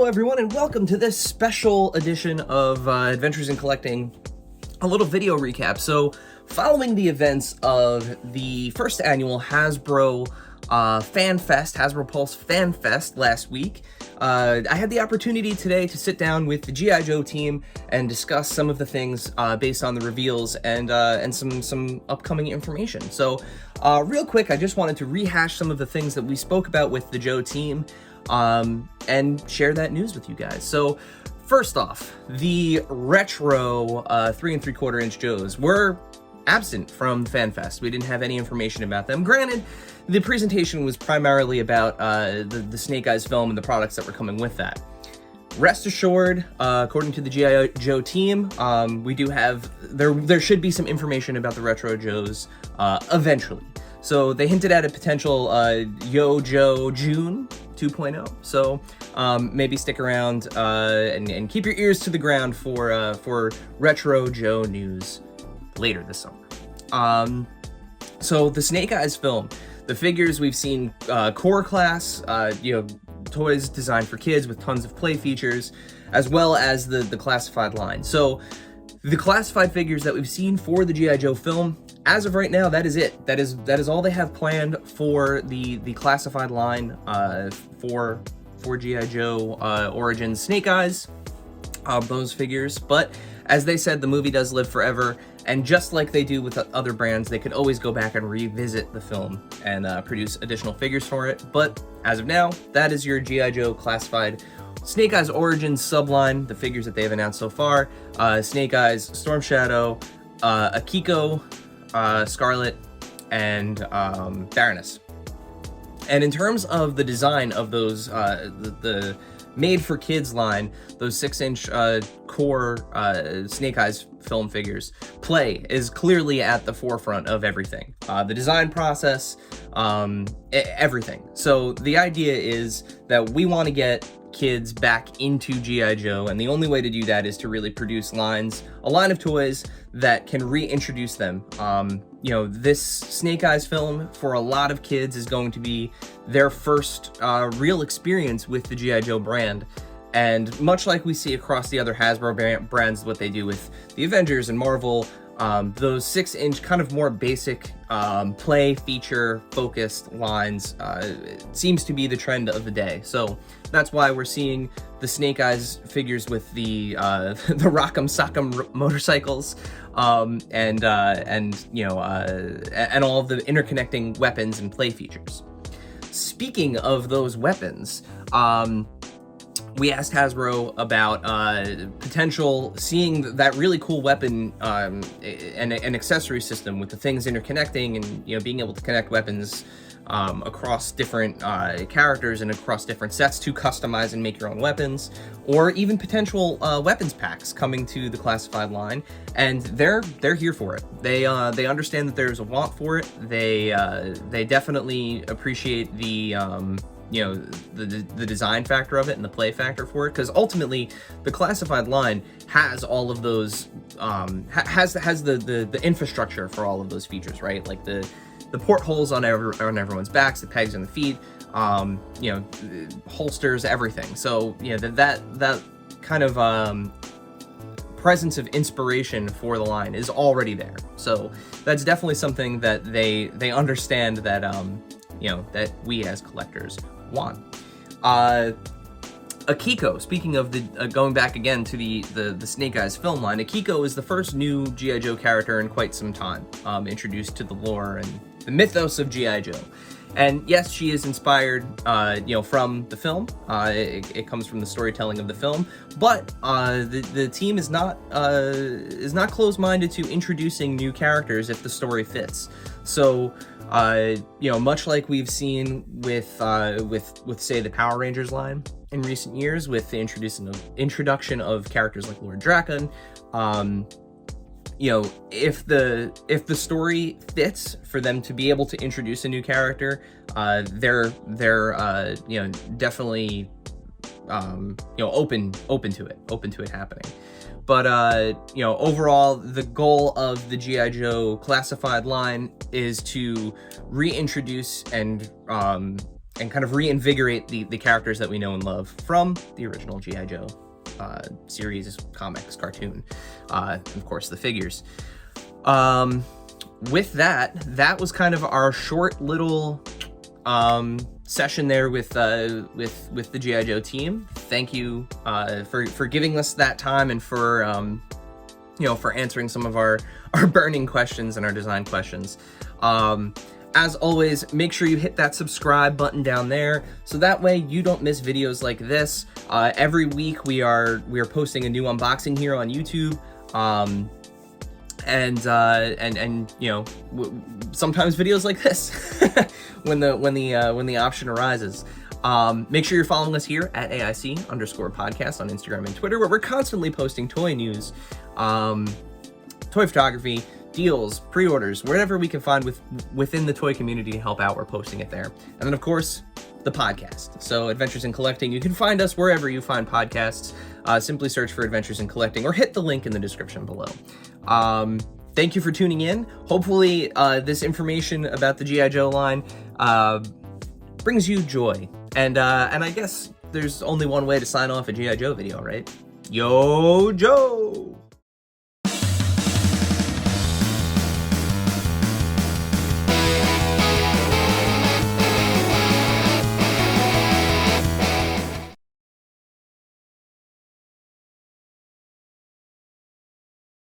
Hello everyone and welcome to this special edition of Adventures in Collecting, a little video recap. So following the events of the first annual Hasbro Fan Fest, Hasbro Pulse Fan Fest last week, I had the opportunity today to sit down with the G.I. Joe team and discuss some of the things based on the reveals and some upcoming information. So real quick, I just wanted to rehash some of the things that we spoke about with the Joe team and share that news with you guys. So first off, the retro 3 3/4 inch Joes were absent from the Fan Fest. We didn't have any information about them. Granted, the presentation was primarily about the Snake Eyes film and the products that were coming with that. Rest assured, according to the G.I. Joe team, we do have, there should be some information about the retro Joes eventually. So they hinted at a potential Yo Joe June 2.0. So maybe stick around and keep your ears to the ground for retro Joe news later this summer. So the Snake Eyes film, the figures we've seen, core class, toys designed for kids with tons of play features, as well as the classified line. So the classified figures that we've seen for the G.I. Joe film, as of right now, that is it. That is all they have planned for the classified line for G.I. Joe Origins Snake Eyes, those figures. But as they said, the movie does live forever, and just like they do with other brands, they could always go back and revisit the film and produce additional figures for it. But as of now, that is your G.I. Joe classified Snake Eyes Origins subline, the figures that they've announced so far. Snake Eyes, Storm Shadow, Akiko, Scarlet, and Baroness. And in terms of the design of those, the made for kids line, those 6-inch core Snake Eyes film figures, play is clearly at the forefront of everything. The design process, everything. So the idea is that we want to get kids back into G.I. Joe, and the only way to do that is to really produce a line of toys that can reintroduce them. This Snake Eyes film for a lot of kids is going to be their first real experience with the G.I. Joe brand. And much like we see across the other Hasbro brands, what they do with the Avengers and Marvel, those 6-inch kind of more basic play feature focused lines seems to be the trend of the day. So that's why we're seeing the Snake Eyes figures with the Rock'em Sock'em motorcycles, and all of the interconnecting weapons and play features. Speaking of those weapons, we asked Hasbro about potential seeing that really cool weapon and an accessory system with the things interconnecting and being able to connect weapons across different characters and across different sets to customize and make your own weapons, or even potential weapons packs coming to the classified line. And they're here for it. They understand that there's a want for it. They definitely appreciate the design factor of it and the play factor for it, because ultimately the classified line has all of those has the infrastructure for all of those features, right? Like the portholes on everyone's backs, the pegs on the feet, holsters, everything. So that kind of presence of inspiration for the line is already there. So that's definitely something that they understand that that we as collectors want. Akiko, speaking of going back again to the Snake Eyes film line, Akiko is the first new G.I. Joe character in quite some time, introduced to the lore and the mythos of G.I. Joe. And yes, she is inspired, from the film. It comes from the storytelling of the film, but the team is not closed-minded to introducing new characters if the story fits. So, much like we've seen with say the Power Rangers line in recent years, with the introduction of characters like Lord Drakkon, if the story fits for them to be able to introduce a new character, they're definitely open to it happening. But overall, the goal of the G.I. Joe classified line is to reintroduce and kind of reinvigorate the characters that we know and love from the original G.I. Joe series, comics, cartoon, and of course the figures. With that was kind of our short little session there with the G.I. Joe team. Thank you for giving us that time and for for answering some of our burning questions and our design questions. As always, make sure you hit that subscribe button down there, so that way you don't miss videos like this. Every week we are posting a new unboxing here on YouTube, and sometimes videos like this when the option arises. Make sure you're following us here at AIC_podcast on Instagram and Twitter, where we're constantly posting toy news, toy photography, deals, pre-orders, whatever we can find within the toy community to help out, we're posting it there. And then of course, the podcast. So Adventures in Collecting, you can find us wherever you find podcasts. Simply search for Adventures in Collecting or hit the link in the description below. Thank you for tuning in. Hopefully this information about the G.I. Joe line brings you joy. And I guess there's only one way to sign off a G.I. Joe video, right? Yo, Joe!